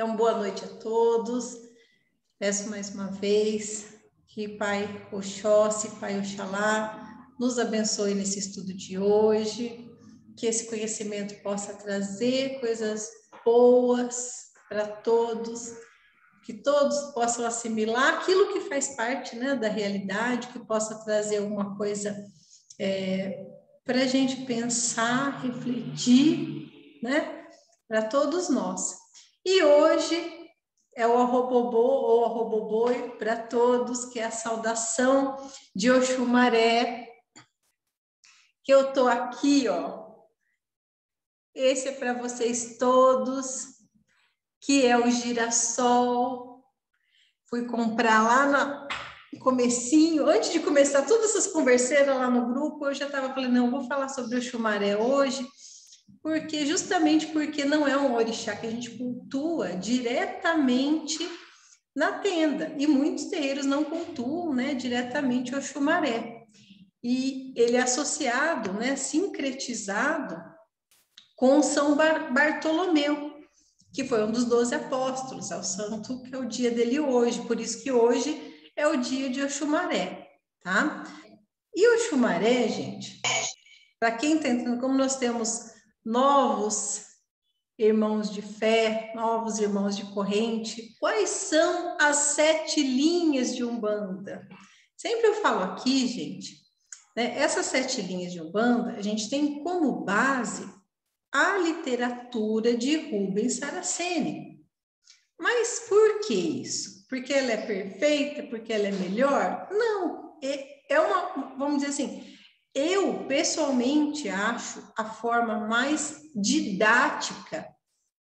Então, boa noite a todos. Peço mais uma vez que Pai Oxóssi, Pai Oxalá, nos abençoe nesse estudo de hoje, que esse conhecimento possa trazer coisas boas para todos, que todos possam assimilar aquilo que faz parte, né, da realidade, que possa trazer alguma coisa para a gente pensar, refletir, né, para todos nós. E hoje é o arrobobô ou arroboboi para todos, que é a saudação de Oxumaré, que eu tô aqui, ó. Esse é para vocês todos, que é o girassol. Fui comprar lá no comecinho, antes de começar todas essas converseiras lá no grupo, eu já estava falando, não, vou falar sobre Oxumaré hoje, justamente porque não é um orixá que a gente cultua diretamente na tenda, e muitos terreiros não cultuam, né, diretamente o Oxumaré. E ele é associado, né, sincretizado com São Bartolomeu, que foi um dos 12 apóstolos, é o santo que é o dia dele hoje, por isso que hoje é o dia de Oxumaré, tá? E Oxumaré, gente, para quem está entrando, como nós temos novos irmãos de fé, novos irmãos de corrente, quais são as 7 linhas de Umbanda? Sempre eu falo aqui, gente, né, essas 7 linhas de Umbanda, a gente tem como base a literatura de Rubens Saraceni. Mas por que isso? Porque ela é perfeita? Porque ela é melhor? Não, é uma, vamos dizer assim, eu pessoalmente acho a forma mais didática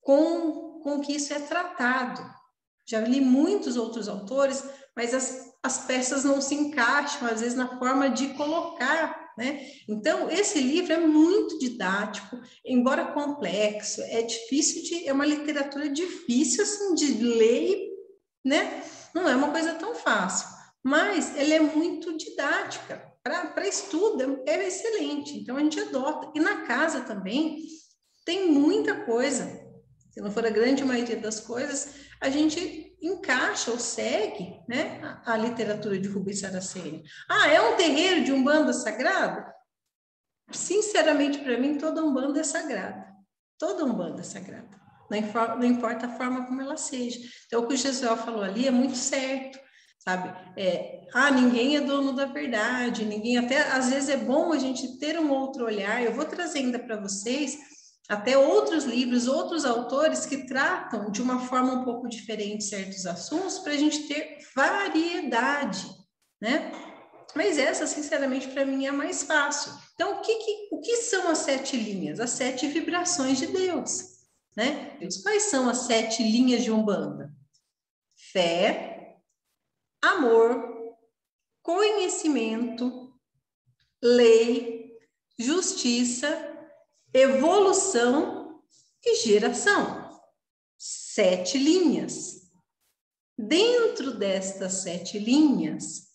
com que isso é tratado. Já li muitos outros autores, mas as peças não se encaixam, às vezes, na forma de colocar, né? Então, esse livro é muito didático, embora complexo, é difícil é uma literatura difícil, assim, de ler, né? Não é uma coisa tão fácil, mas ela é muito didática. Para estudo, é excelente, então a gente adota. E na casa também tem muita coisa. Se não for a grande maioria das coisas, a gente encaixa ou segue, né, a literatura de Rubens Saraceni. Ah, é um terreiro de Umbanda sagrada? Sinceramente, para mim, toda Umbanda é sagrada. Toda Umbanda é sagrada. Não importa a forma como ela seja. Então, o que o Jesuel falou ali é muito certo, sabe? Ninguém é dono da verdade, ninguém... Até, às vezes, é bom a gente ter um outro olhar. Eu vou trazer ainda para vocês até outros livros, outros autores que tratam de uma forma um pouco diferente certos assuntos para a gente ter variedade, né? Mas essa, sinceramente, para mim é a mais fácil. Então, o que são as 7 linhas? As 7 vibrações de Deus, né? Quais são as 7 linhas de Umbanda? Fé, amor, conhecimento, lei, justiça, evolução e geração. 7 linhas. Dentro destas 7 linhas,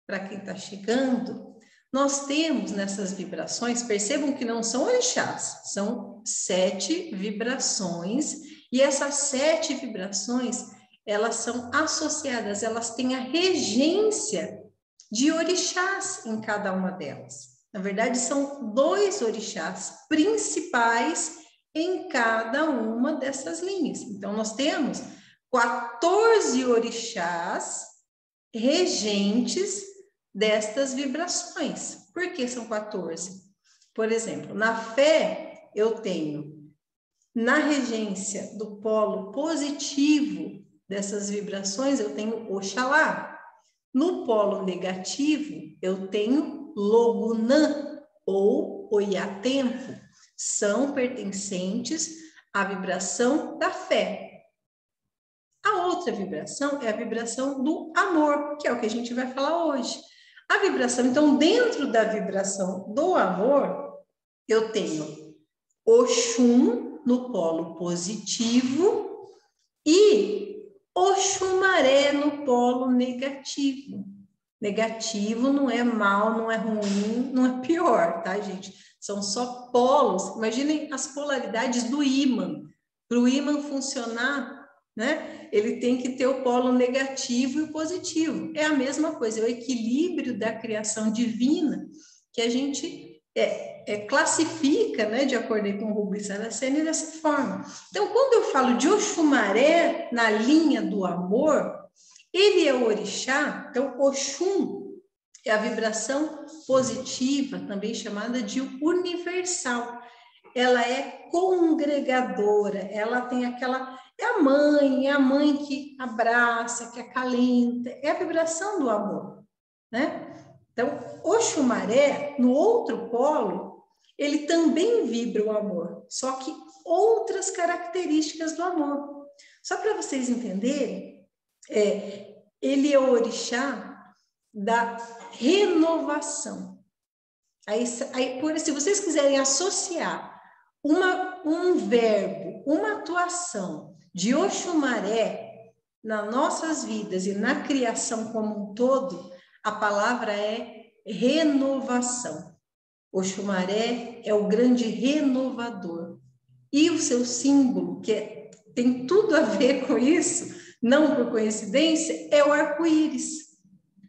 para quem está chegando, nós temos nessas vibrações, percebam que não são orixás, são 7 vibrações, e essas 7 vibrações, elas são associadas, elas têm a regência de orixás em cada uma delas. Na verdade, são 2 orixás principais em cada uma dessas linhas. Então, nós temos 14 orixás regentes destas vibrações. Por que são 14? Por exemplo, na fé, eu tenho, na regência do polo positivo dessas vibrações, eu tenho Oxalá. No polo negativo, eu tenho Logunã ou Oiatempo. São pertencentes à vibração da fé. A outra vibração é a vibração do amor, que é o que a gente vai falar hoje. A vibração, então, dentro da vibração do amor, eu tenho Oxum no polo positivo e Oxumaré no polo negativo. Negativo não é mal, não é ruim, não é pior, tá, gente? São só polos. Imaginem as polaridades do ímã. Para o ímã funcionar, né? Ele tem que ter o polo negativo e o positivo. É a mesma coisa, é o equilíbrio da criação divina que a gente classifica, né, de acordo com o Rubens Saraceni, dessa forma. Então, quando eu falo de Oxumaré na linha do amor, ele é o orixá, então Oxum é a vibração positiva, também chamada de universal. Ela é congregadora, ela tem aquela... é a mãe que abraça, que acalenta, é a vibração do amor, né? Então, Oxumaré, no outro polo, ele também vibra o amor, só que outras características do amor. Só para vocês entenderem, ele é o orixá da renovação. Aí, se vocês quiserem associar um verbo, uma atuação de Oxumaré nas nossas vidas e na criação como um todo, a palavra é renovação. Oxumaré é o grande renovador. E o seu símbolo, que tem tudo a ver com isso, não por coincidência, é o arco-íris.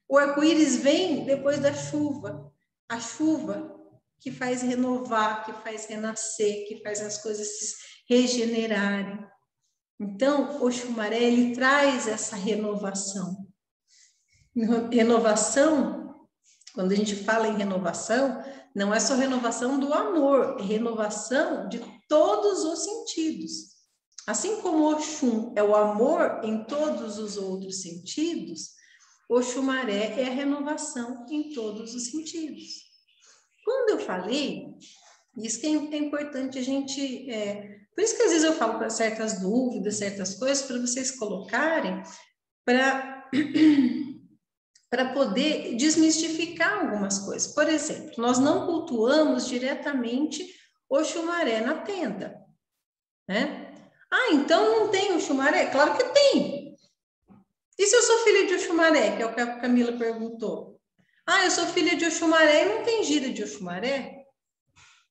O arco-íris vem depois da chuva. A chuva que faz renovar, que faz renascer, que faz as coisas se regenerarem. Então, Oxumaré, ele traz essa renovação. Renovação, quando a gente fala em renovação, não é só renovação do amor, é renovação de todos os sentidos. Assim como Oxum é o amor em todos os outros sentidos, Oxumaré é a renovação em todos os sentidos. Quando eu falei, isso que é importante a gente... por isso que às vezes eu falo para certas dúvidas, certas coisas, para vocês colocarem, para poder desmistificar algumas coisas. Por exemplo, nós não cultuamos diretamente Oxumaré na tenda, né? Ah, então não tem Oxumaré? Claro que tem. E se eu sou filha de Oxumaré, que é o que a Camila perguntou? Ah, eu sou filha de Oxumaré e não tem gira de Oxumaré?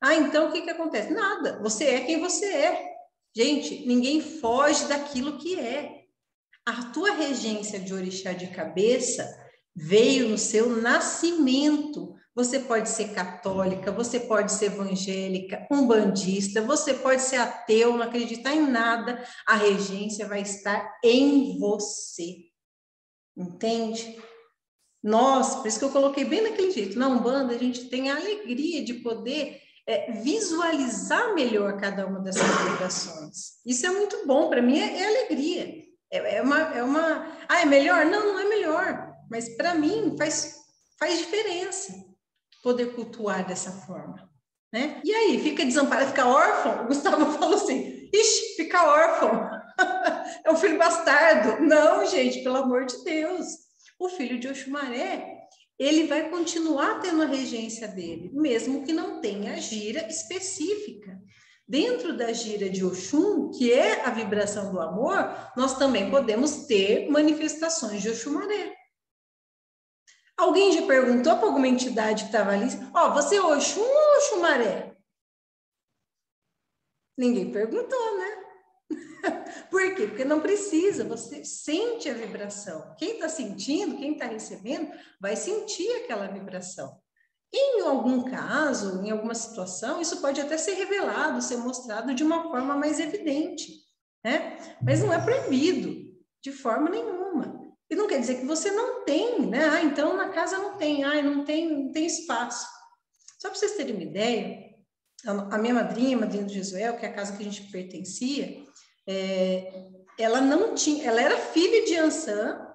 Ah, então o que acontece? Nada, você é quem você é. Gente, ninguém foge daquilo que é. A tua regência de orixá de cabeça veio no seu nascimento. Você pode ser católica, você pode ser evangélica, umbandista, você pode ser ateu, não acreditar em nada, a regência vai estar em você. Entende? Nós, por isso que eu coloquei bem daquele jeito, na Umbanda a gente tem a alegria de poder visualizar melhor cada uma dessas vibrações. Isso é muito bom, para mim é alegria. Ah, é melhor? Não, não é melhor. Mas para mim faz diferença poder cultuar dessa forma, né? E aí, fica desamparado, fica órfão? O Gustavo falou assim, ixi, fica órfão. É um filho bastardo. Não, gente, pelo amor de Deus. O filho de Oxumaré, ele vai continuar tendo a regência dele, mesmo que não tenha gira específica. Dentro da gira de Oxum, que é a vibração do amor, nós também podemos ter manifestações de Oxumaré. Alguém já perguntou para alguma entidade que estava ali, você é Oxum ou Oxumaré? Ninguém perguntou, né? Por quê? Porque não precisa, você sente a vibração. Quem está sentindo, quem está recebendo, vai sentir aquela vibração. Em algum caso, em alguma situação, isso pode até ser revelado, ser mostrado de uma forma mais evidente, né? Mas não é proibido, de forma nenhuma. E não quer dizer que você não tem, né? Ah, então na casa não tem, não tem espaço. Só para vocês terem uma ideia, a minha madrinha, madrinha do Jesuel, que é a casa que a gente pertencia, ela não tinha, ela era filha de Ançã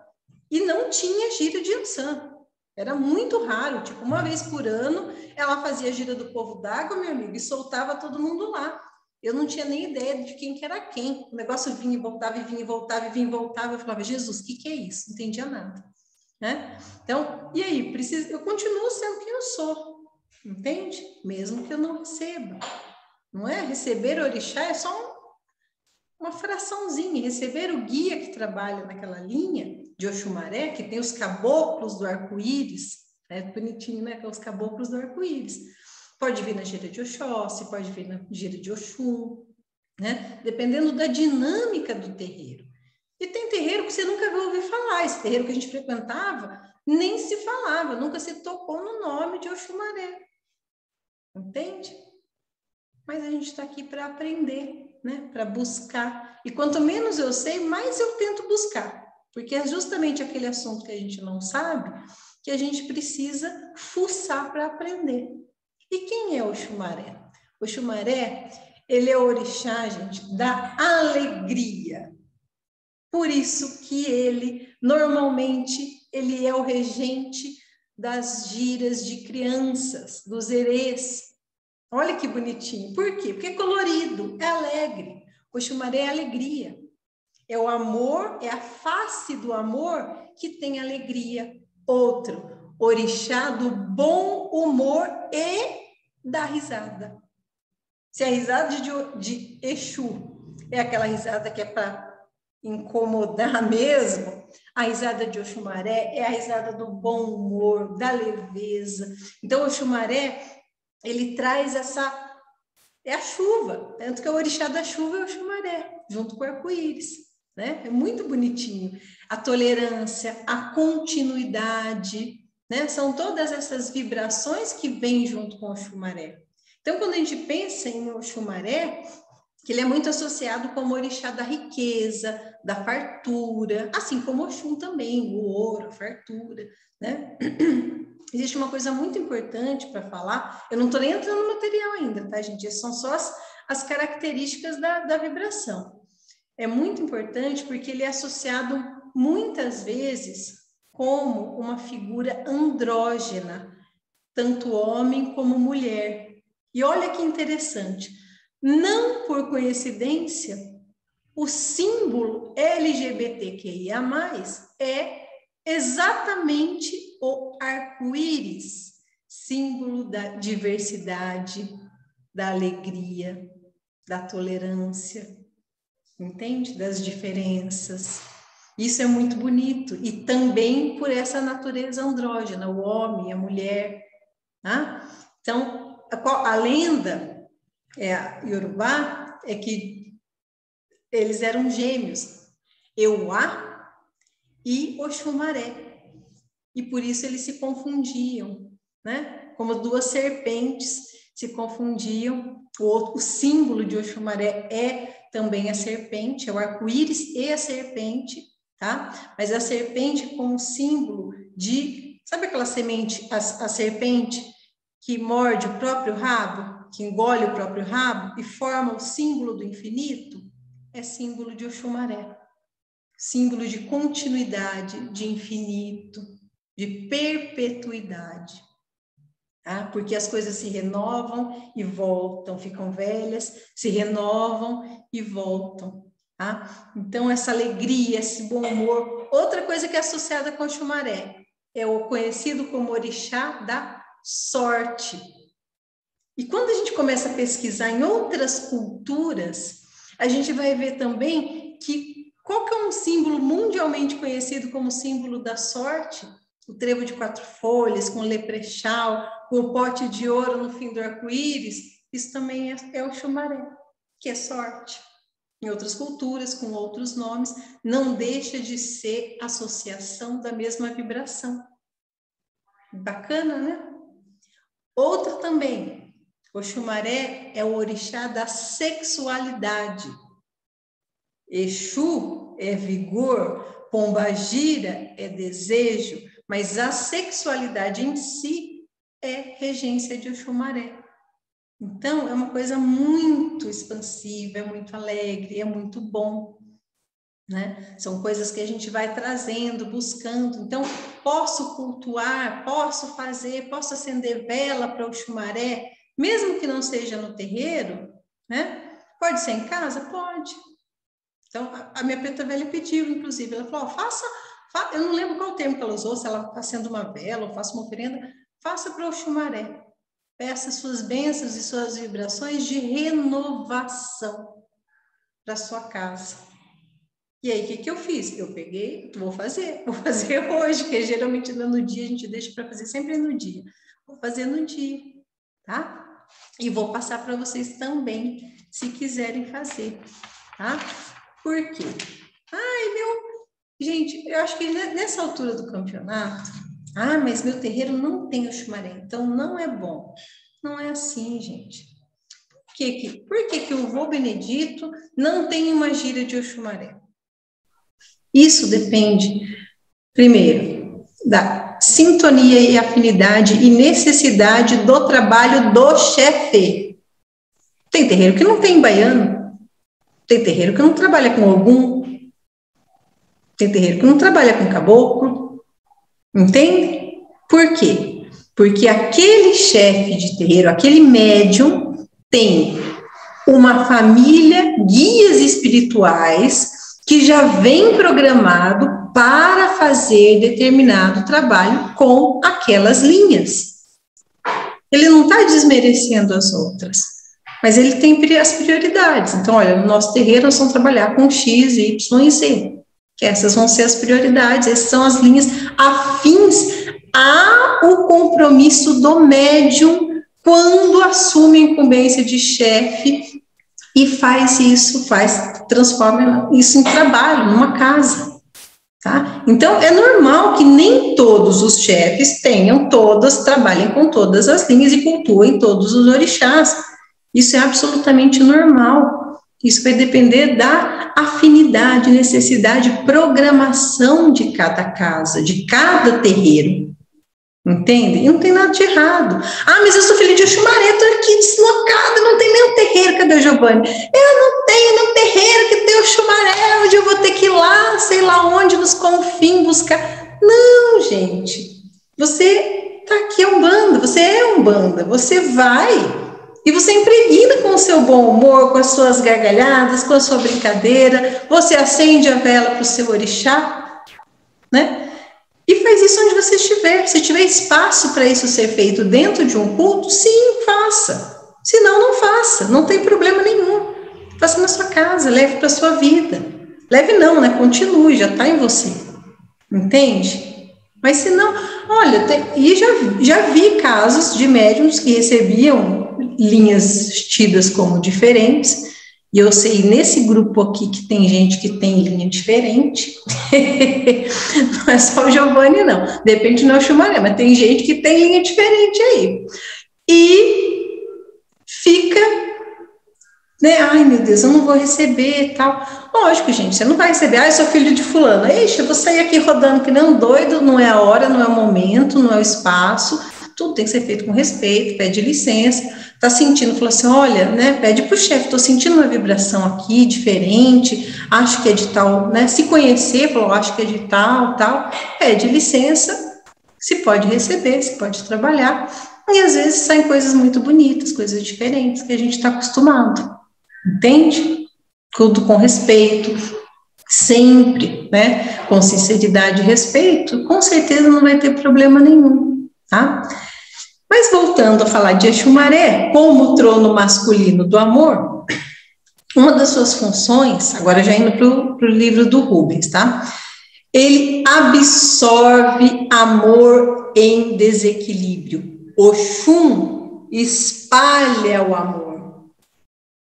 e não tinha gira de Ançã. Era muito raro, tipo, uma vez por ano, ela fazia a gira do povo d'água, meu amigo, e soltava todo mundo lá. Eu não tinha nem ideia de quem que era quem. O negócio vinha e voltava, e vinha e voltava, e vinha e voltava. Eu falava, Jesus, o que é isso? Não entendia nada, né? Então, e aí? Eu continuo sendo quem eu sou, entende? Mesmo que eu não receba. Não é? Receber orixá é só uma fraçãozinha. Receber o guia que trabalha naquela linha de Oxumaré, que tem os caboclos do arco-íris, bonitinho, né? Os caboclos do arco-íris. Pode vir na gira de Oxóssi, pode vir na gira de Oxum, né? Dependendo da dinâmica do terreiro. E tem terreiro que você nunca vai ouvir falar. Esse terreiro que a gente frequentava, nem se falava, nunca se tocou no nome de Oxumaré. Entende? Mas a gente está aqui para aprender, né? Para buscar. E quanto menos eu sei, mais eu tento buscar. Porque é justamente aquele assunto que a gente não sabe, que a gente precisa fuçar para aprender. E quem é Oxumaré? Oxumaré, ele é o orixá, gente, da alegria. Por isso que ele, normalmente, ele é o regente das giras de crianças, dos erês. Olha que bonitinho. Por quê? Porque é colorido, é alegre. Oxumaré é alegria. É o amor, é a face do amor que tem alegria. Outro, orixá do bom humor e da risada. Se a risada de Exu é aquela risada que é para incomodar mesmo, a risada de Oxumaré é a risada do bom humor, da leveza. Então, Oxumaré, ele traz essa... É a chuva, tanto que o orixá da chuva é o Oxumaré, junto com o arco-íris, né? É muito bonitinho. A tolerância, a continuidade, né? São todas essas vibrações que vêm junto com o Oxumaré. Então, quando a gente pensa em Oxumaré, que ele é muito associado com o orixá da riqueza, da fartura, assim como Oxum também, o ouro, a fartura, né? Existe uma coisa muito importante para falar, eu não estou nem entrando no material ainda, tá, gente? Essas são só as características da vibração. É muito importante porque ele é associado muitas vezes como uma figura andrógena, tanto homem como mulher. E olha que interessante, não por coincidência, o símbolo LGBTQIA+, é exatamente o arco-íris, símbolo da diversidade, da alegria, da tolerância, entende? Das diferenças. Isso é muito bonito. E também por essa natureza andrógena, o homem, a mulher. Tá? Então, a lenda a Yorubá é que eles eram gêmeos, Euá e Oxumaré. E por isso eles se confundiam, né? Como duas serpentes se confundiam. O símbolo de Oxumaré é também a serpente, é o arco-íris e a serpente, tá? Mas a serpente com o símbolo de... Sabe aquela semente, a serpente que morde o próprio rabo, que engole o próprio rabo e forma o símbolo do infinito? É símbolo de Oxumaré. Símbolo de continuidade, de infinito, de perpetuidade. Tá? Porque as coisas se renovam e voltam, ficam velhas, se renovam e voltam. Tá? Então, essa alegria, esse bom humor. Outra coisa que é associada com o Oxumaré é o conhecido como orixá da sorte. E quando a gente começa a pesquisar em outras culturas, a gente vai ver também que qual que é um símbolo mundialmente conhecido como símbolo da sorte? O trevo de 4 folhas, com o leprechal, com o pote de ouro no fim do arco-íris, isso também é o Oxumaré, que é sorte. Em outras culturas, com outros nomes, não deixa de ser associação da mesma vibração. Bacana, né? Outra também, Oxumaré é o orixá da sexualidade. Exu é vigor, Pombagira é desejo, mas a sexualidade em si é regência de Oxumaré. Então, é uma coisa muito expansiva, é muito alegre, é muito bom, né? São coisas que a gente vai trazendo, buscando. Então, posso cultuar, posso fazer, posso acender vela para Oxumaré, mesmo que não seja no terreiro, né? Pode ser em casa? Pode. Então, a minha preta velha pediu, inclusive, ela falou, eu não lembro qual termo que ela usou, se ela está acende uma vela ou faça uma oferenda, faça para Oxumaré. Peça suas bênçãos e suas vibrações de renovação para sua casa. E aí, o que eu fiz? Eu peguei, vou fazer hoje, porque geralmente no dia a gente deixa para fazer sempre no dia. Vou fazer no dia, tá? E vou passar para vocês também, se quiserem fazer, tá? Por quê? Gente, eu acho que nessa altura do campeonato, mas meu terreiro não tem Oxumaré, então não é bom. Não é assim, gente. Por que o vô Benedito não tem uma gira de Oxumaré? Isso depende, primeiro, da sintonia e afinidade e necessidade do trabalho do chefe. Tem terreiro que não tem baiano, tem terreiro que não trabalha com Ogum, tem terreiro que não trabalha com caboclo, entende? Por quê? Porque aquele chefe de terreiro, aquele médium, tem uma família, guias espirituais, que já vem programado para fazer determinado trabalho com aquelas linhas. Ele não está desmerecendo as outras, mas ele tem as prioridades. Então, olha, no nosso terreiro nós vamos trabalhar com X, Y e Z, que essas vão ser as prioridades, essas são as linhas afins ao compromisso do médium quando assume a incumbência de chefe e faz isso, transforma isso em trabalho, numa casa, tá? Então, é normal que nem todos os chefes trabalhem com todas as linhas e cultuem todos os orixás. Isso é absolutamente normal. Isso vai depender da afinidade, necessidade, programação de cada casa, de cada terreiro. Entende? E não tem nada de errado. Mas eu sou filha de Oxumaré, estou aqui deslocada, não tem nenhum terreiro. Cadê o Giovanni? Eu não tenho nenhum terreiro que tem Oxumaré, onde eu vou ter que ir lá, sei lá onde, nos confins buscar. Não, gente. Você está aqui, Umbanda, você é Umbanda, você vai e você impregna com o seu bom humor, com as suas gargalhadas, com a sua brincadeira, você acende a vela para o seu orixá, né? E faz isso onde você estiver. Se tiver espaço para isso ser feito dentro de um culto, sim, faça. Se não, não faça. Não tem problema nenhum. Faça na sua casa, leve para a sua vida. Leve não, né? Continue, já está em você. Entende? Mas se não, olha, já vi casos de médiums que recebiam linhas tidas como diferentes. E eu sei, nesse grupo aqui, que tem gente que tem linha diferente, não é só o Giovanni, não. Depende do Oxumaré, mas tem gente que tem linha diferente aí. E fica, né? Ai, meu Deus, eu não vou receber e tal. Lógico, gente, você não vai receber. Eu sou filho de fulano. Eixa, eu vou sair aqui rodando que nem um doido, não é a hora, não é o momento, não é o espaço. Tudo tem que ser feito com respeito, pede licença. Está sentindo, falou assim, olha, né, pede para o chefe, estou sentindo uma vibração aqui diferente, acho que é de tal, né, se conhecer, falou, acho que é de tal, pede licença, se pode receber, se pode trabalhar, e às vezes saem coisas muito bonitas, coisas diferentes, que a gente está acostumado, entende? Tudo com respeito, sempre, né, com sinceridade e respeito, com certeza não vai ter problema nenhum, tá? Mas voltando a falar de Oxumaré, como trono masculino do amor, uma das suas funções, agora já indo para o livro do Rubens, tá? Ele absorve amor em desequilíbrio. Oxum espalha o amor,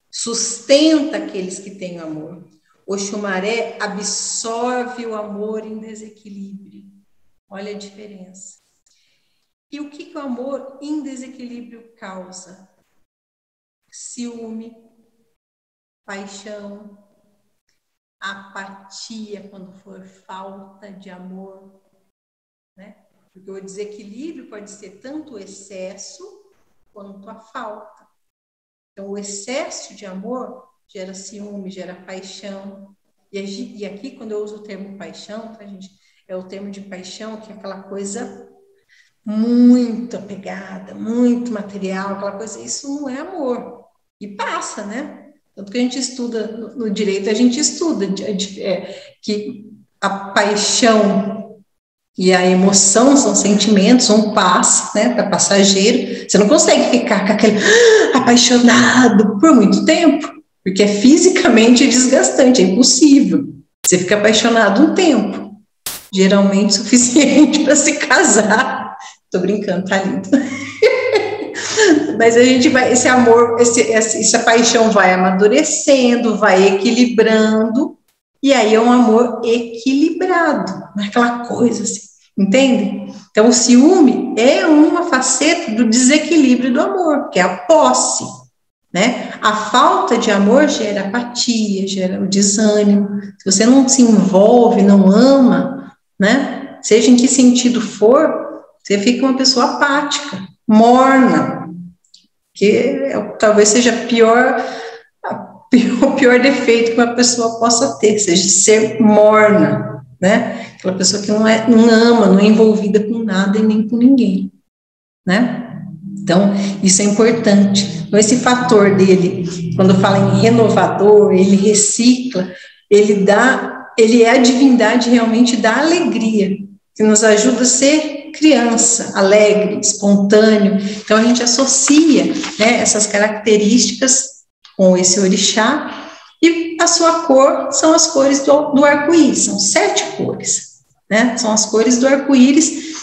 sustenta aqueles que têm amor. Oxumaré absorve o amor em desequilíbrio. Olha a diferença. E o que o amor em desequilíbrio causa? Ciúme, paixão, apatia quando for falta de amor, né? Porque o desequilíbrio pode ser tanto o excesso quanto a falta. Então, o excesso de amor gera ciúme, gera paixão. E aqui, quando eu uso o termo paixão, tá, gente? É o termo de paixão, que é aquela coisa muito apegada, muito material, aquela coisa, isso não é amor. E passa, né? Tanto que a gente estuda, no direito, a gente estuda que a paixão e a emoção são sentimentos, um passa, né? Tá passageiro. Você não consegue ficar com aquele apaixonado por muito tempo, porque é fisicamente desgastante, é impossível. Você fica apaixonado um tempo, geralmente suficiente para se casar. Tô brincando, tá lindo. Mas a gente vai, esse amor, essa paixão vai amadurecendo, vai equilibrando, E aí é um amor equilibrado, não é aquela coisa assim, entende? Então, o ciúme é uma faceta do desequilíbrio do amor, que é a posse, né? A falta de amor gera apatia, gera o desânimo. Se você não se envolve, não ama, né? Seja em que sentido for, você fica uma pessoa apática, morna, que talvez seja o pior defeito que uma pessoa possa ter, seja ser morna, né? Aquela pessoa que não ama, não é envolvida com nada e nem com ninguém, né? Então, isso é importante. Então, esse fator dele, quando fala em renovador, ele recicla, ele é a divindade realmente da alegria, que nos ajuda a ser criança, alegre, espontâneo. Então, a gente associa, né, essas características com esse orixá, e a sua cor são as cores do arco-íris, são 7 cores, né? São as cores do arco-íris.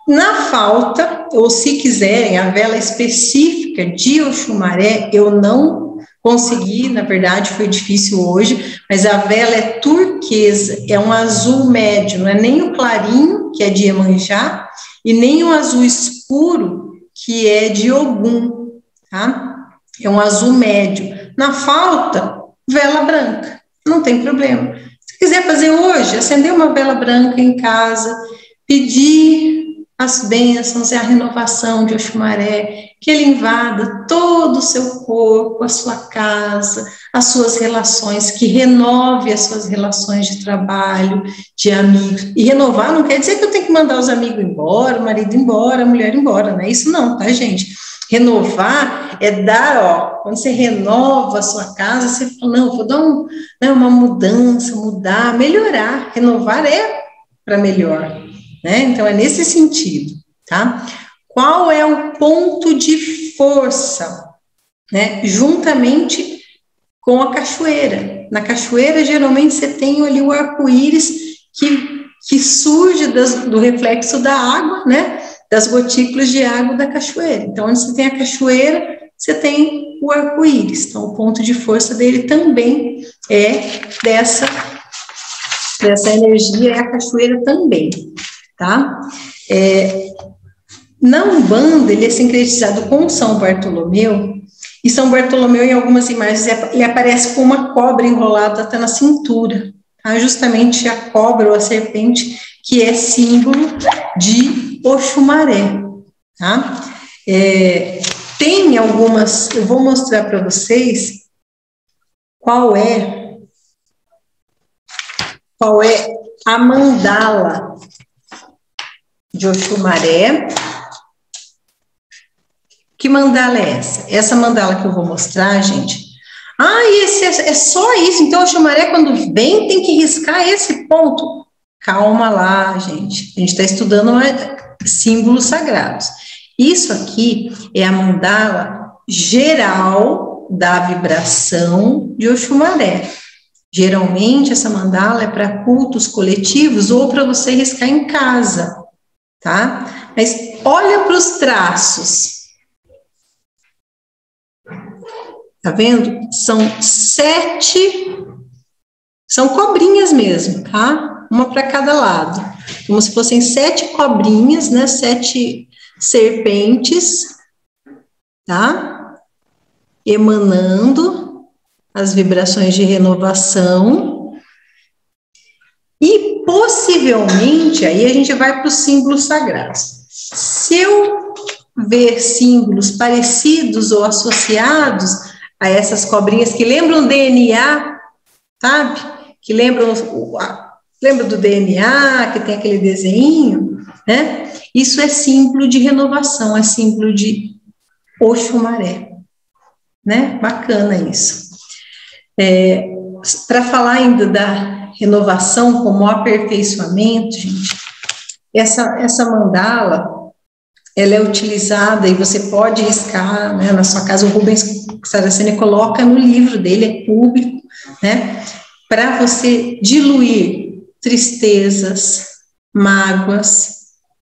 Na falta, ou se quiserem, a vela específica de Oxumaré, eu não consegui, na verdade foi difícil hoje, mas a vela é turquesa, é um azul médio, não é nem o clarinho, que é de Iemanjá, e nem o azul escuro, que é de Ogum, tá? É um azul médio. Na falta, vela branca, não tem problema. Se quiser fazer hoje, acender uma vela branca em casa, pedir as bênçãos e a renovação de Oxumaré, que ele invada todo o seu corpo, a sua casa, as suas relações, que renove as suas relações de trabalho, de amigos. E renovar não quer dizer que eu tenho que mandar os amigos embora, o marido embora, a mulher embora, não é isso não, tá, gente? Renovar é dar, quando você renova a sua casa, você fala, não, vou dar uma mudança, mudar, melhorar. Renovar é para melhor, né? Então, é nesse sentido, tá? Qual é o ponto de força, né? Juntamente com a cachoeira. Na cachoeira, geralmente, você tem ali o arco-íris que surge do reflexo da água, né? Das gotículas de água da cachoeira. Então, onde você tem a cachoeira, você tem o arco-íris. Então, o ponto de força dele também é dessa energia, é a cachoeira também, tá? Na Umbanda, ele é sincretizado com São Bartolomeu, e São Bartolomeu, em algumas imagens, ele aparece com uma cobra enrolada até na cintura, tá? Justamente a cobra ou a serpente, que é símbolo de Oxumaré, tá? Tem algumas, eu vou mostrar para vocês qual é a mandala de Oxumaré. Que mandala é essa? Essa mandala que eu vou mostrar, gente. Esse é só isso, então Oxumaré, quando vem, tem que riscar esse ponto. Calma lá, gente. A gente está estudando símbolos sagrados. Isso aqui é a mandala geral da vibração de Oxumaré. Geralmente, essa mandala é para cultos coletivos ou para você riscar em casa, tá? Mas olha para os traços. Tá vendo? São 7, são cobrinhas mesmo, tá? Uma para cada lado. Como se fossem 7 cobrinhas, né? 7 serpentes, tá? Emanando as vibrações de renovação. E possivelmente, aí a gente vai para os símbolos sagrados. Se eu ver símbolos parecidos ou associados a essas cobrinhas que lembram DNA, sabe? Que lembra do DNA, que tem aquele desenho, né? Isso é símbolo de renovação, é símbolo de Oxumaré, né? Bacana isso. Para falar ainda da renovação como aperfeiçoamento, gente, essa mandala, ela é utilizada e você pode riscar, né, na sua casa. O Rubens Saraceni coloca no livro dele, é público, né, para você diluir tristezas, mágoas,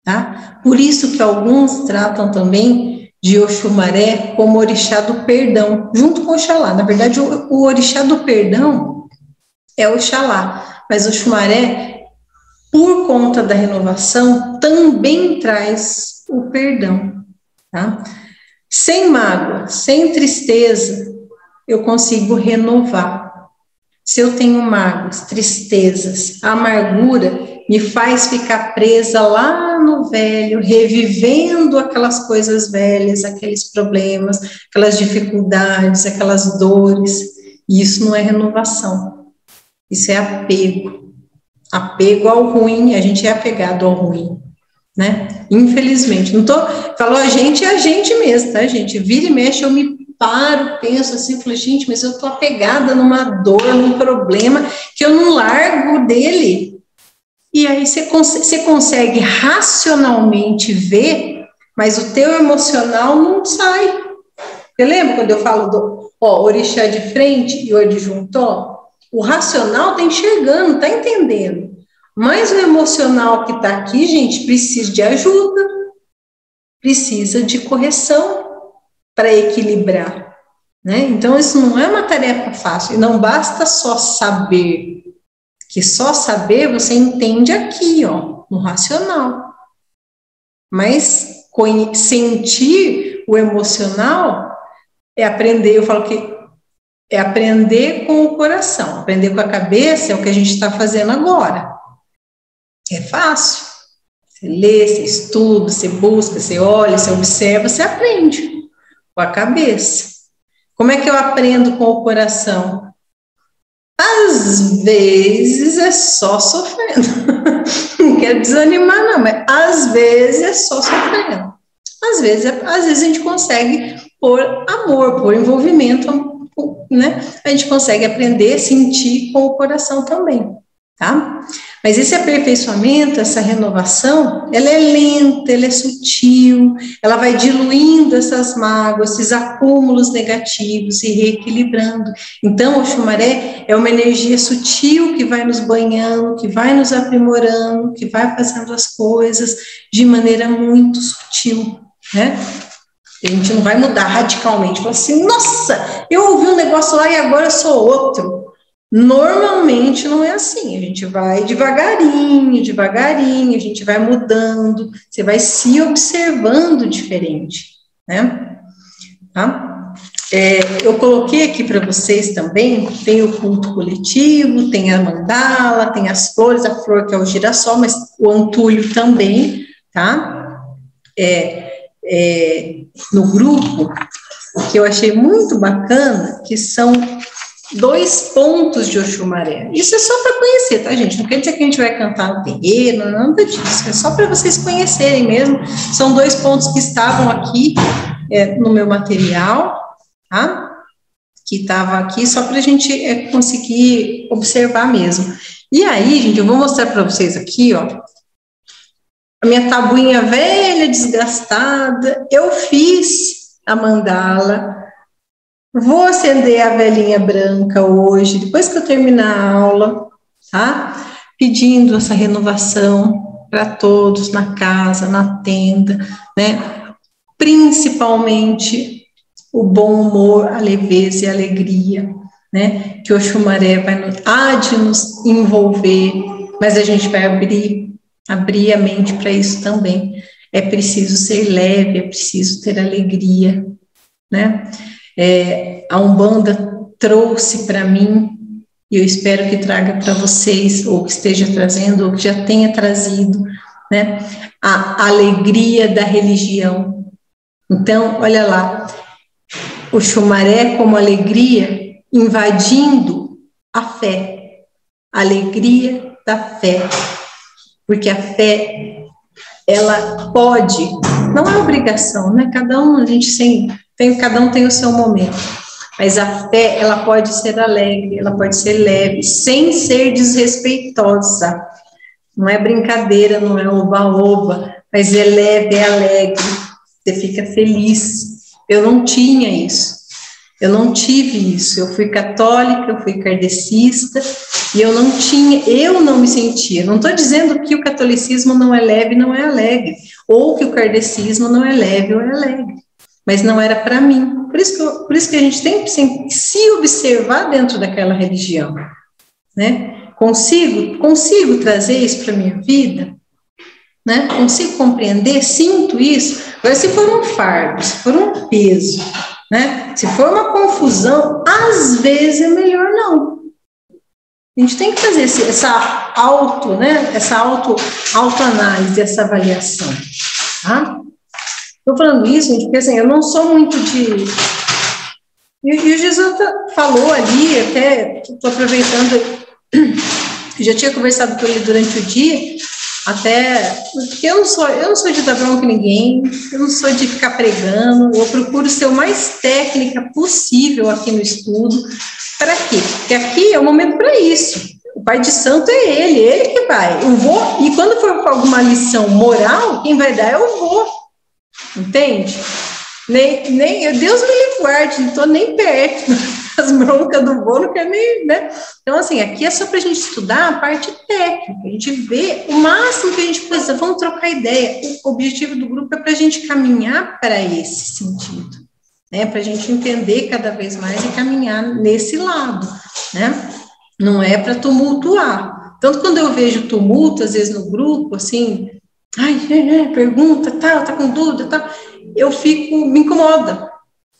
tá? Por isso que alguns tratam também de Oxumaré como orixá do perdão, junto com Oxalá. Na verdade, o orixá do perdão é Oxalá, mas o Xumaré, por conta da renovação, também traz o perdão, tá? Sem mágoa, sem tristeza, eu consigo renovar. Se eu tenho mágoas, tristezas, amargura, me faz ficar presa lá no velho, revivendo aquelas coisas velhas, aqueles problemas, aquelas dificuldades, aquelas dores. E isso não é renovação, isso é apego. Apego ao ruim, a gente é apegado ao ruim, né? Infelizmente. Não tô... Falou a gente, é a gente mesmo, tá, gente? Vira e mexe, eu me paro, penso assim, falo, gente, mas eu tô apegada numa dor, num problema, que eu não largo dele. E aí você consegue racionalmente ver, mas o teu emocional não sai. Você lembra quando eu falo do orixá de frente e o adjuntor? O racional tá enxergando, tá entendendo. Mas o emocional que tá aqui, gente, precisa de ajuda, precisa de correção para equilibrar, né? Então, isso não é uma tarefa fácil, e não basta só saber, que só saber você entende aqui, ó, no racional, mas sentir o emocional é aprender, eu falo que é aprender com o coração, aprender com a cabeça é o que a gente está fazendo agora, é fácil, você lê, você estuda, você busca, você olha, você observa, você aprende com a cabeça. Como é que eu aprendo com o coração? Às vezes é só sofrendo. Não quero desanimar, não, mas às vezes é só sofrendo. Às vezes a gente consegue, por amor, por envolvimento, né? A gente consegue aprender a sentir com o coração também, tá? Mas esse aperfeiçoamento, essa renovação, ela é lenta, ela é sutil, ela vai diluindo essas mágoas, esses acúmulos negativos e reequilibrando. Então, o Xumaré é uma energia sutil que vai nos banhando, que vai nos aprimorando, que vai fazendo as coisas de maneira muito sutil, né? A gente não vai mudar radicalmente, falar assim, nossa, eu ouvi um negócio lá e agora eu sou outro. Normalmente não é assim, a gente vai devagarinho, devagarinho, a gente vai mudando, você vai se observando diferente, né? Tá? Eu coloquei aqui para vocês também, tem o culto coletivo, tem a mandala, tem as flores, a flor que é o girassol, mas o antúlio também, tá? No grupo, que eu achei muito bacana, que são 2 pontos de Oxumaré. Isso é só para conhecer, tá, gente? Não quer dizer que a gente vai cantar no terreiro, nada disso. É só para vocês conhecerem mesmo. São 2 pontos que estavam aqui no meu material, tá? Que estava aqui só para a gente conseguir observar mesmo. E aí, gente, eu vou mostrar para vocês aqui, ó. A minha tabuinha velha, desgastada. Eu fiz a mandala. Vou acender a velinha branca hoje, depois que eu terminar a aula, tá? Pedindo essa renovação para todos na casa, na tenda, né? Principalmente o bom humor, a leveza e a alegria, né? Que o Xumaré há de nos envolver, mas a gente vai abrir a mente para isso também. É preciso ser leve, é preciso ter alegria, né? A Umbanda trouxe para mim, e eu espero que traga para vocês, ou que esteja trazendo, ou que já tenha trazido, né, a alegria da religião. Então, olha lá, o Xumaré como alegria invadindo a fé, a alegria da fé, porque a fé, ela pode, não é obrigação, né, cada um tem o seu momento, mas a fé, ela pode ser alegre, ela pode ser leve, sem ser desrespeitosa, não é brincadeira, não é oba-oba, mas é leve, é alegre, você fica feliz. Eu não tinha isso, eu não tive isso, eu fui católica, eu fui kardecista, e eu não me sentia, não estou dizendo que o catolicismo não é leve, não é alegre, ou que o kardecismo não é leve ou é alegre, mas não era para mim. Por isso que a gente tem que se observar dentro daquela religião. né? Consigo trazer isso para a minha vida, né? Consigo compreender, sinto isso. Agora, se for um fardo, se for um peso, né? Se for uma confusão, às vezes é melhor não. A gente tem que fazer essa autoanálise, essa avaliação, tá? Estou falando isso, gente, porque assim, eu não sou muito de... E o Jesus falou ali, até estou aproveitando, já tinha conversado com ele durante o dia, até, porque eu não sou de dar bronca em ninguém, eu não sou de ficar pregando, eu procuro ser o mais técnica possível aqui no estudo. Para quê? Porque aqui é o momento para isso. O pai de santo é ele que vai. Eu vou, e quando for alguma lição moral, quem vai dar é o vô. Entende? Deus me guarde, não estou nem perto das broncas do vô, não quero nem, né? Então, assim, aqui é só para a gente estudar a parte técnica, a gente vê o máximo que a gente precisa, vamos trocar ideia. O objetivo do grupo é para a gente caminhar para esse sentido, né? Para a gente entender cada vez mais e caminhar nesse lado, né? Não é para tumultuar. Tanto quando eu vejo tumulto, às vezes no grupo, assim, pergunta, tal, tá com dúvida, tal, me incomoda.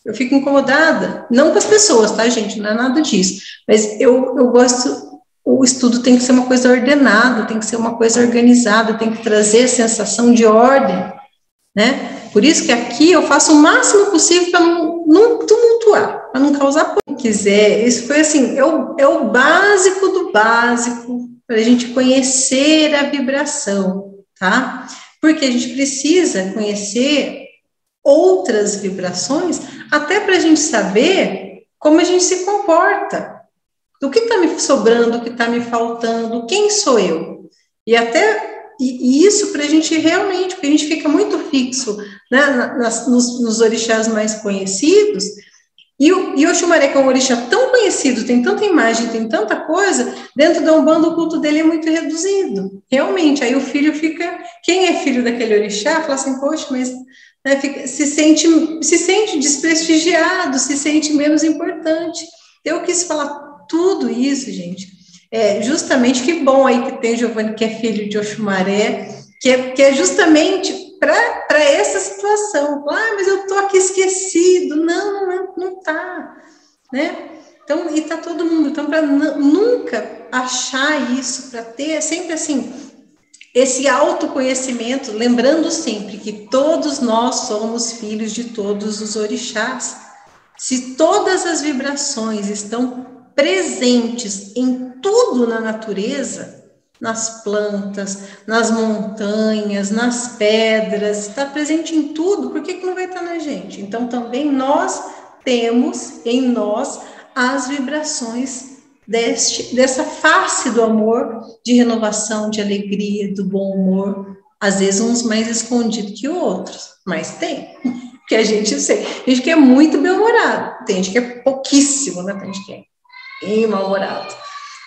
Eu fico incomodada, não com as pessoas, tá, gente? Não é nada disso. Mas eu gosto, o estudo tem que ser uma coisa ordenada, tem que ser uma coisa organizada, tem que trazer sensação de ordem, né? Por isso que aqui eu faço o máximo possível para não tumultuar, para não causar pânico. Quiser, isso foi assim, é o básico do básico, para a gente conhecer a vibração, tá? Porque a gente precisa conhecer outras vibrações, até para a gente saber como a gente se comporta, do que está me sobrando, o que está me faltando, quem sou eu, e isso para a gente realmente, porque a gente fica muito fixo, né, nos orixás mais conhecidos, e o Oxumaré, que é um orixá tão conhecido, tem tanta imagem, tem tanta coisa, dentro da Umbanda o culto dele é muito reduzido, realmente, aí o filho fica, quem é filho daquele orixá, fala assim, poxa, mas... né, se sente desprestigiado, se sente menos importante. Eu quis falar tudo isso, gente, justamente, que bom aí que tem Giovanni, que é filho de Oxumaré, que é justamente para essa situação. Mas eu estou aqui esquecido. Não está, né? Então, e está todo mundo. Então, para nunca achar isso, para ter sempre assim, esse autoconhecimento, lembrando sempre que todos nós somos filhos de todos os orixás. Se todas as vibrações estão presentes em tudo na natureza, nas plantas, nas montanhas, nas pedras, está presente em tudo, por que não vai estar na gente? Então, também nós temos em nós as vibrações dessa face do amor, de renovação, de alegria, do bom humor, às vezes uns mais escondidos que outros, mas tem, que a gente que é muito bem-humorado, tem gente que é pouquíssimo, né, tem gente que é bem mal-humorado,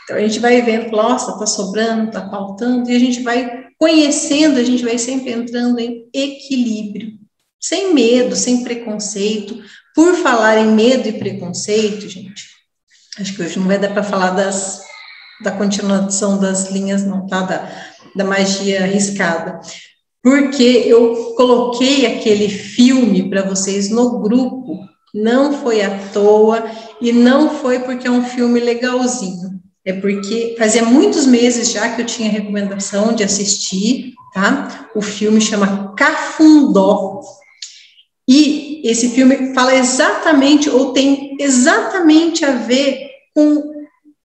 então a gente vai vendo, nossa, tá sobrando, tá faltando, e a gente vai conhecendo, a gente vai sempre entrando em equilíbrio, sem medo, sem preconceito. Por falar em medo e preconceito, gente, acho que hoje não vai dar para falar da continuação das linhas, não, tá? Da magia arriscada. Porque eu coloquei aquele filme para vocês no grupo, não foi à toa, e não foi porque é um filme legalzinho. É porque fazia muitos meses já que eu tinha recomendação de assistir, tá? O filme chama Cafundó. E esse filme fala exatamente, ou tem exatamente a ver com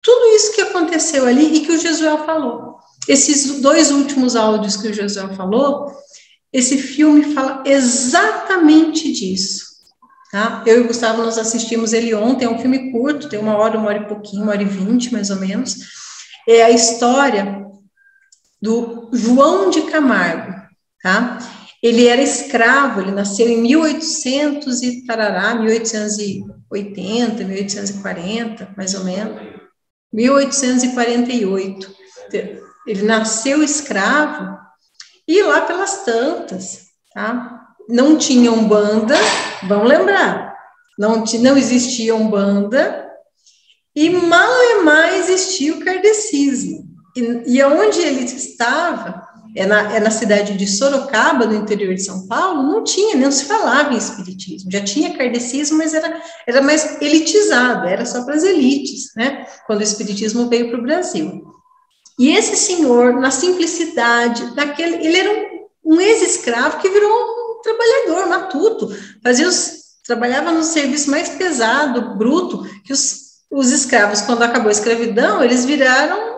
tudo isso que aconteceu ali e que o Jesuel falou. Esses 2 últimos áudios que o Jesuel falou, esse filme fala exatamente disso. Tá? Eu e o Gustavo, nós assistimos ele ontem, é um filme curto, tem 1 hora e pouquinho, 1h20, mais ou menos. É a história do João de Camargo, tá? Ele era escravo, ele nasceu em 1800 e tarará, 1880, 1840, mais ou menos, 1848. Ele nasceu escravo e lá pelas tantas, tá? Não tinha Umbanda, vamos lembrar, não existia Umbanda, E mal existia o kardecismo. E onde ele estava, na cidade de Sorocaba, no interior de São Paulo, não se falava em espiritismo. Já tinha kardecismo, mas era mais elitizado, era só para as elites, né? Quando o espiritismo veio para o Brasil. E esse senhor, na simplicidade, ele era um ex-escravo que virou um trabalhador matuto, trabalhava no serviço mais pesado, bruto, que os escravos, quando acabou a escravidão, eles viraram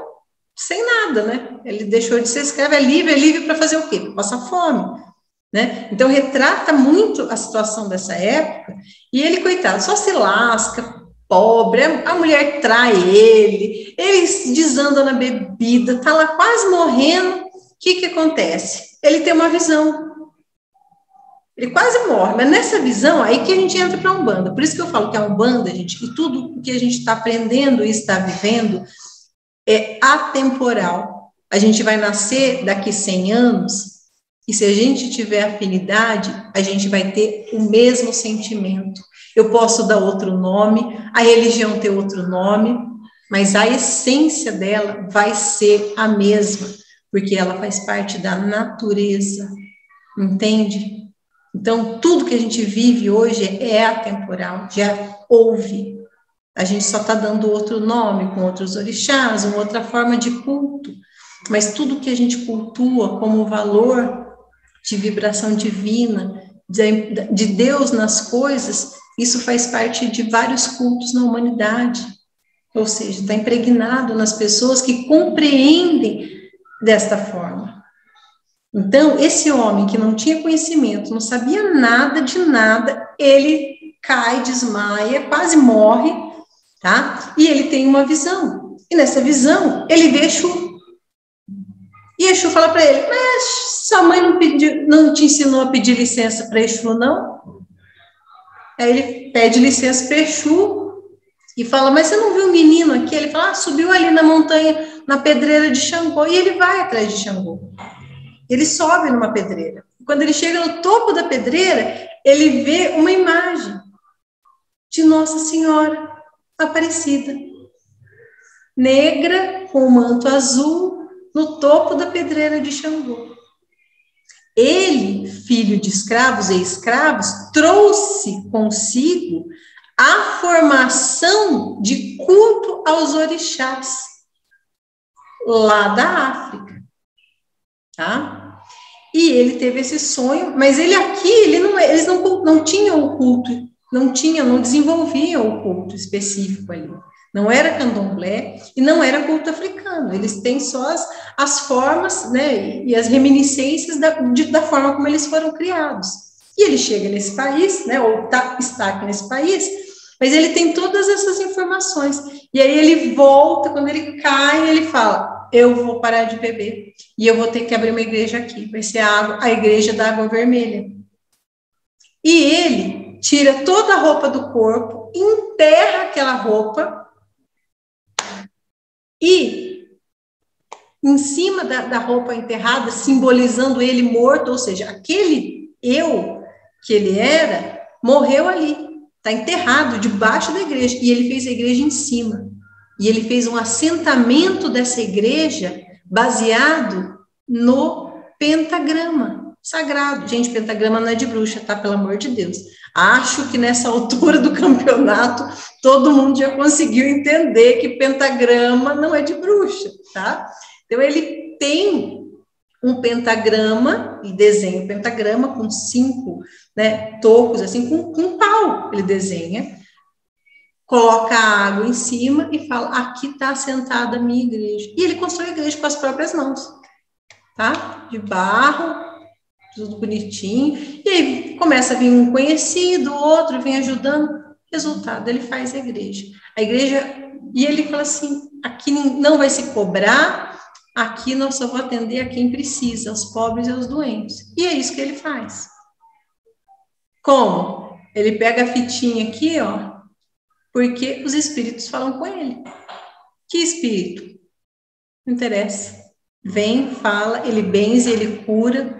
sem nada, né? Ele deixou de ser escravo, é livre para fazer o quê? Para passar fome, né? Então, retrata muito a situação dessa época, e ele, coitado, só se lasca, pobre, a mulher trai ele desanda na bebida, tá lá quase morrendo. O que acontece? Ele tem uma visão. Ele quase morre, mas nessa visão, aí que a gente entra para a Umbanda. Por isso que eu falo que a Umbanda, gente, e tudo que a gente está aprendendo e está vivendo é atemporal. A gente vai nascer daqui 100 anos, e se a gente tiver afinidade, a gente vai ter o mesmo sentimento. Eu posso dar outro nome, a religião ter outro nome, mas a essência dela vai ser a mesma, porque ela faz parte da natureza, entende? Então, tudo que a gente vive hoje é atemporal, já houve. A gente só está dando outro nome, com outros orixás, uma outra forma de culto. Mas tudo que a gente cultua como valor de vibração divina, de Deus nas coisas, isso faz parte de vários cultos na humanidade. Ou seja, está impregnado nas pessoas que compreendem desta forma. Então, esse homem que não tinha conhecimento, não sabia nada de nada, ele cai, desmaia, quase morre, tá? E ele tem uma visão. E nessa visão, ele vê Exu. E Exu fala para ele, mas sua mãe não te ensinou a pedir licença para Exu, não? Aí ele pede licença para Exu e fala, mas você não viu um menino aqui? Ele fala, subiu ali na montanha, na pedreira de Xangô. E ele vai atrás de Xangô. Ele sobe numa pedreira. Quando ele chega no topo da pedreira, ele vê uma imagem de Nossa Senhora Aparecida, negra, com um manto azul, no topo da pedreira de Xangô. Ele, filho de escravos e escravos, trouxe consigo a formação de culto aos orixás, lá da África, tá? E ele teve esse sonho, mas eles não tinham o culto, não desenvolviam o culto específico ali. Não era candomblé e não era culto africano. Eles têm só as formas, né, e as reminiscências da forma como eles foram criados. E ele chega nesse país, né, ou está aqui nesse país, mas ele tem todas essas informações. E aí ele volta, quando ele cai, ele fala, eu vou parar de beber e eu vou ter que abrir uma igreja aqui, vai ser a igreja da água vermelha. E ele tira toda a roupa do corpo, enterra aquela roupa e em cima da roupa enterrada, simbolizando ele morto, ou seja, aquele eu que ele era, morreu ali, está enterrado debaixo da igreja, e ele fez a igreja em cima. E ele fez um assentamento dessa igreja baseado no pentagrama sagrado. Gente, pentagrama não é de bruxa, tá? Pelo amor de Deus. Acho que nessa altura do campeonato todo mundo já conseguiu entender que pentagrama não é de bruxa, tá? Então ele tem um pentagrama, e desenha o pentagrama com 5, né, tocos, assim, com um pau ele desenha. Coloca a água em cima e fala, aqui está assentada a minha igreja. E ele constrói a igreja com as próprias mãos, tá? De barro, tudo bonitinho. E aí começa a vir um conhecido, outro vem ajudando. Resultado, ele faz a igreja. E ele fala assim, aqui não vai se cobrar, aqui nós só vou atender a quem precisa, aos pobres e aos doentes. E é isso que ele faz. Como? Ele pega a fitinha aqui, ó, porque os espíritos falam com ele. Que espírito? Não interessa. Vem, fala, ele benze, ele cura.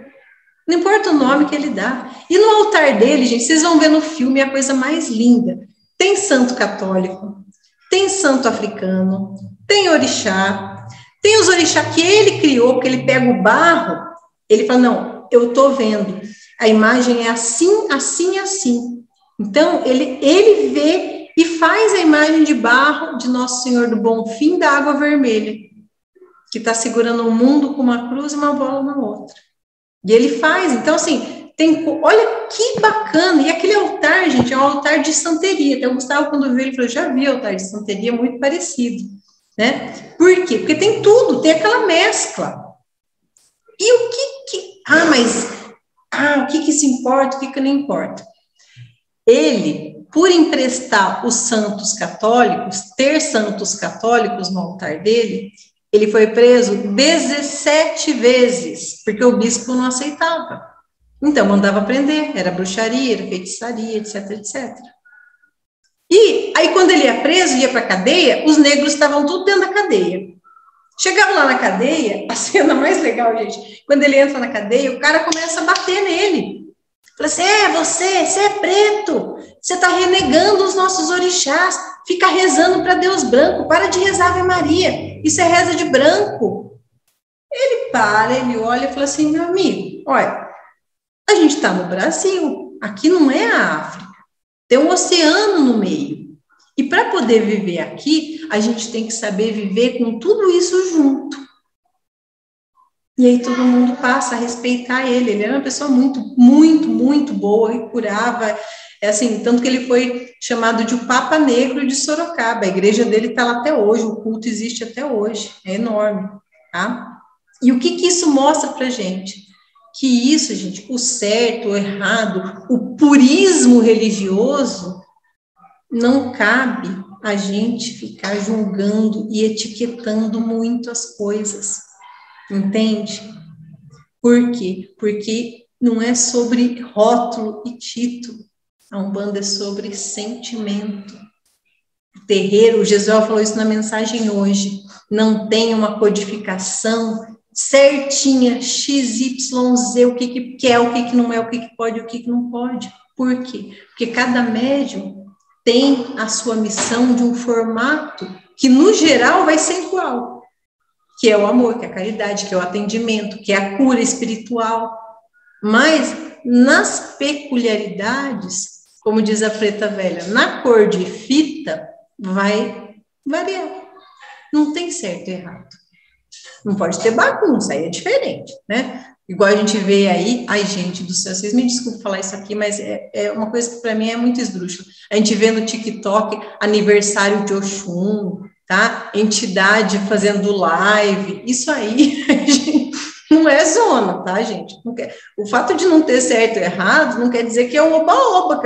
Não importa o nome que ele dá. E no altar dele, gente, vocês vão ver no filme a coisa mais linda. Tem santo católico, tem santo africano, tem orixá, tem os orixá que ele criou, porque ele pega o barro, ele fala, não, eu estou vendo, a imagem é assim, assim, assim. Então, ele vê e faz a imagem de barro de Nosso Senhor do Bom Fim da Água Vermelha, que está segurando o mundo com uma cruz e uma bola na outra. E ele faz, então assim, olha que bacana, e aquele altar, gente, é um altar de santeria, até o Gustavo quando viu, ele falou, já vi altar de santeria muito parecido, né? Por quê? Porque tem tudo, tem aquela mescla. E o que isso importa, o que não importa? Ele, por emprestar os santos católicos, ter santos católicos no altar dele, ele foi preso 17 vezes, porque o bispo não aceitava. Então, mandava prender, era bruxaria, era feitiçaria, etc, etc. E aí, quando ele ia preso, ia para a cadeia, os negros estavam tudo dentro da cadeia. Chegava lá na cadeia, a cena mais legal, gente, quando ele entra na cadeia, o cara começa a bater nele. Fala assim, você é preto, você está renegando os nossos orixás, fica rezando para Deus branco, para de rezar Ave Maria, isso é reza de branco. Ele para, ele olha e fala assim, meu amigo, olha, a gente está no Brasil, aqui não é a África, tem um oceano no meio, e para poder viver aqui, a gente tem que saber viver com tudo isso junto. E aí todo mundo passa a respeitar ele. Ele era uma pessoa muito, muito, muito boa e curava. Assim, tanto que ele foi chamado de o Papa Negro de Sorocaba. A igreja dele está lá até hoje, o culto existe até hoje. É enorme, tá? E o que isso mostra para gente? Que isso, gente, o certo, o errado, o purismo religioso, não cabe a gente ficar julgando e etiquetando muito as coisas. Entende? Por quê? Porque não é sobre rótulo e título. A Umbanda é sobre sentimento. O terreiro, o Jesuel falou isso na mensagem hoje, não tem uma codificação certinha, XYZ, o que é, o que não é, o que pode, o que não pode. Por quê? Porque cada médium tem a sua missão de um formato que, no geral, vai ser igual. Que é o amor, que é a caridade, que é o atendimento, que é a cura espiritual. Mas, nas peculiaridades, como diz a Preta Velha, na cor de fita, vai variar. Não tem certo e errado. Não pode ter bagunça, aí é diferente, né? Igual a gente vê aí, ai gente do céu, vocês me desculpem falar isso aqui, mas é uma coisa que para mim é muito esdrúxula. A gente vê no TikTok aniversário de Oxum, tá? Entidade fazendo live, isso aí não é zona, tá, gente? O fato de não ter certo e errado não quer dizer que é um oba-oba,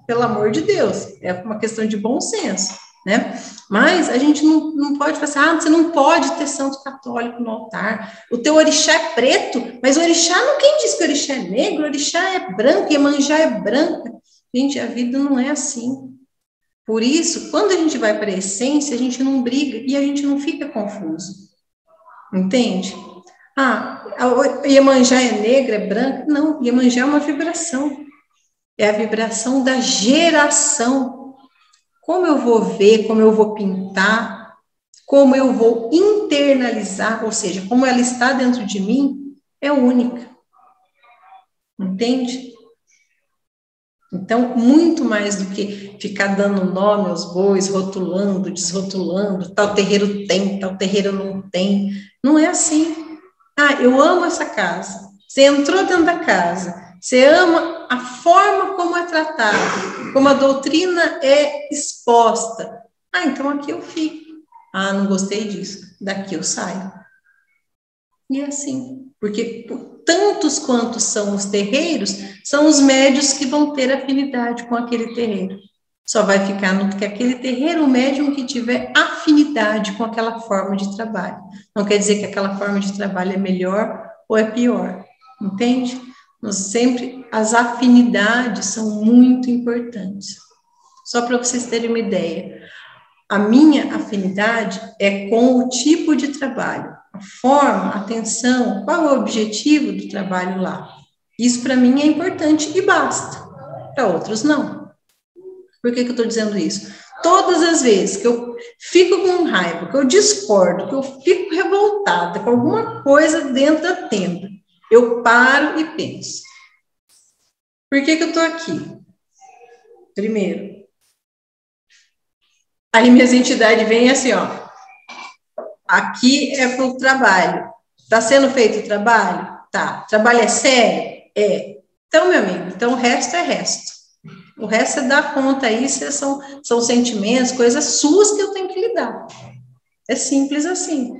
pelo amor de Deus, é uma questão de bom senso, né? Mas a gente não pode falar assim, você não pode ter santo católico no altar, o teu orixá é preto, mas o orixá, não, quem diz que o orixá é negro, o orixá é branco, Iemanjá é branca. Gente, a vida não é assim. Por isso, quando a gente vai para a essência, a gente não briga e a gente não fica confuso. Entende? A Iemanjá é negra, é branca? Não, Iemanjá é uma vibração. É a vibração da geração. Como eu vou ver, como eu vou pintar, como eu vou internalizar, ou seja, como ela está dentro de mim, é única. Entende? Então, muito mais do que ficar dando nome aos bois, rotulando, desrotulando, tal terreiro tem, tal terreiro não tem. Não é assim. Eu amo essa casa. Você entrou dentro da casa. Você ama a forma como é tratado, como a doutrina é exposta. Então aqui eu fico. Não gostei disso. Daqui eu saio. E é assim. Porque tantos quantos são os terreiros, são os médios que vão ter afinidade com aquele terreiro. Só vai ficar no que aquele terreiro, o médium que tiver afinidade com aquela forma de trabalho. Não quer dizer que aquela forma de trabalho é melhor ou é pior, entende? As afinidades são muito importantes. Só para vocês terem uma ideia, a minha afinidade é com o tipo de trabalho, a forma, a atenção, qual é o objetivo do trabalho lá. Isso para mim é importante e basta. Para outros, não. Por que eu estou dizendo isso? Todas as vezes que eu fico com raiva, que eu discordo, que eu fico revoltada com alguma coisa dentro da tenda, eu paro e penso. Por que eu estou aqui? Primeiro. Aí minhas entidades vêm assim, ó. Aqui é para o trabalho. Está sendo feito o trabalho? Tá. Trabalho é sério? É. Então, meu amigo, então o resto é resto. O resto é dar conta aí, são sentimentos, coisas suas que eu tenho que lidar. É simples assim.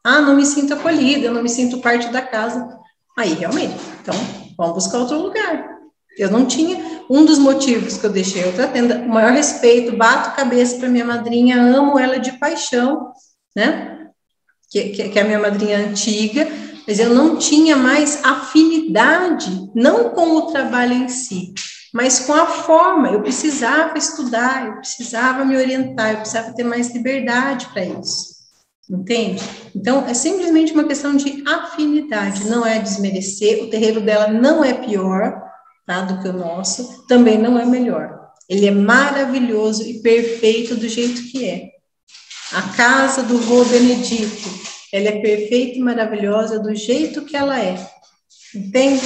Ah, não me sinto acolhida, eu não me sinto parte da casa. Aí, realmente, então, vamos buscar outro lugar. Eu não tinha, um dos motivos que eu deixei outra tenda, o maior respeito, bato cabeça para minha madrinha, amo ela de paixão, né? Que é a minha madrinha antiga, mas eu não tinha mais afinidade, não com o trabalho em si, mas com a forma. Eu precisava estudar, eu precisava me orientar, eu precisava ter mais liberdade para isso. Entende? Então, é simplesmente uma questão de afinidade, não é desmerecer, o terreiro dela não é pior, tá, do que o nosso, também não é melhor. Ele é maravilhoso e perfeito do jeito que é. A casa do vô Benedito, ela é perfeita e maravilhosa do jeito que ela é. Entende?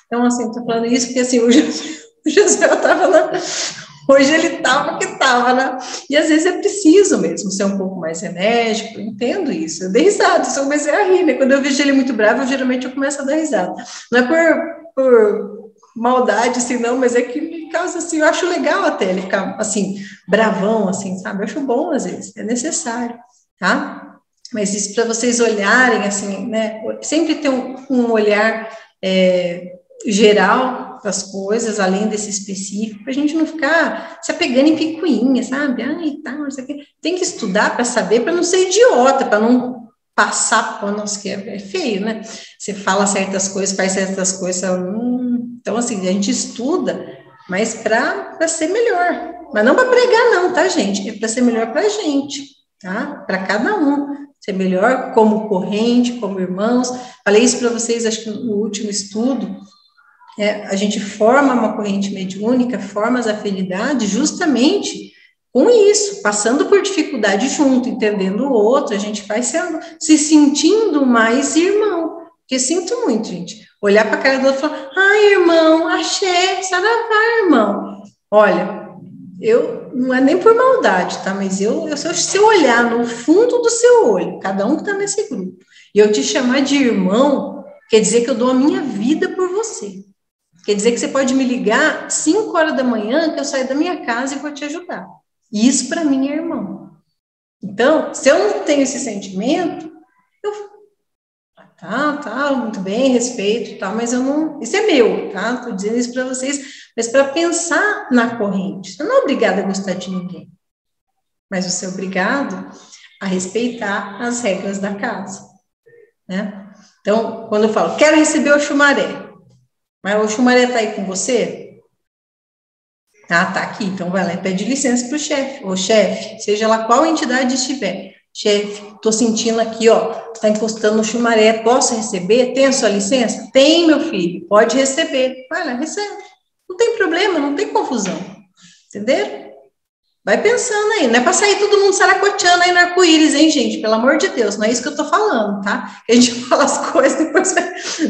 Então, assim, estou falando isso porque, assim, o José estava lá, hoje ele estava que estava, né? E às vezes é preciso mesmo ser um pouco mais enérgico, eu entendo isso. Eu dei risada, eu comecei a rir, né? Quando eu vejo ele muito bravo, geralmente eu começo a dar risada. Não é por maldade, assim, não, mas é que me causa, assim, eu acho legal até ele ficar, assim, bravão, assim, sabe? Eu acho bom, às vezes, é necessário, tá? Mas isso para vocês olharem, assim, né? Sempre ter um olhar geral das coisas, além desse específico, para a gente não ficar se apegando em picuinha, sabe? Ai, tá, não sei o quê. Tem que estudar para saber, para não ser idiota, para não passar por nós, que é feio, né? Você fala certas coisas, faz certas coisas, então, assim, a gente estuda, mas para ser melhor. Mas não para pregar, não, tá, gente? É para ser melhor para a gente, tá? Para cada um. Ser melhor como corrente, como irmãos. Falei isso para vocês, acho que no último estudo. A gente forma uma corrente mediúnica, forma as afinidades justamente com isso, passando por dificuldade junto, entendendo o outro, a gente vai se sentindo mais irmão. Porque sinto muito, gente, olhar para a cara do outro e falar, ai, irmão, axé, saravá, irmão. Olha, não é nem por maldade, tá? Mas se eu olhar no fundo do seu olho, cada um que está nesse grupo, e eu te chamar de irmão, quer dizer que eu dou a minha vida por você. Quer dizer que você pode me ligar 5 horas da manhã, que eu saio da minha casa e vou te ajudar. E isso para mim é irmão. Então, se eu não tenho esse sentimento, tá, muito bem, respeito e tal, mas eu não, isso é meu, tá? Estou dizendo isso para vocês, mas para pensar na corrente. Você não é obrigado a gostar de ninguém, mas você é obrigado a respeitar as regras da casa, né? Então, quando eu falo, quero receber o Xumaré, mas o Xumaré está aí com você? Ah, tá aqui, então vai lá e pede licença para o chefe. Ô, chefe, seja lá qual entidade estiver. Chefe, estou sentindo aqui, ó, está encostando no Xumaré, posso receber? Tem a sua licença? Tem, meu filho, pode receber. Vai lá, recebe. Não tem problema, não tem confusão. Entenderam? Vai pensando aí, não é para sair todo mundo saracoteando aí no arco-íris, hein, gente? Pelo amor de Deus, não é isso que eu tô falando, tá? Que a gente fala as coisas depois.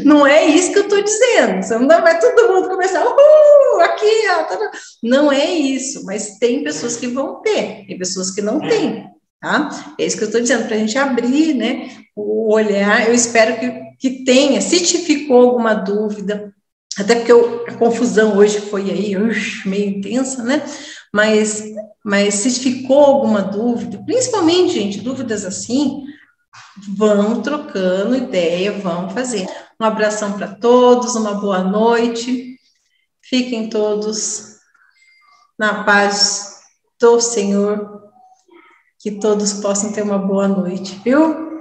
Não é isso que eu tô dizendo. Você não vai todo mundo começar, aqui, ó. Tá... Não é isso, mas tem pessoas que vão ter, tem pessoas que não têm, tá? É isso que eu tô dizendo, pra gente abrir, né, o olhar. Eu espero que tenha, se te ficou alguma dúvida, até porque a confusão hoje foi aí, meio intensa, né? Mas se ficou alguma dúvida, principalmente, gente, dúvidas assim, vão trocando ideia, vão fazer. Um abração para todos, uma boa noite. Fiquem todos na paz do Senhor, que todos possam ter uma boa noite, viu?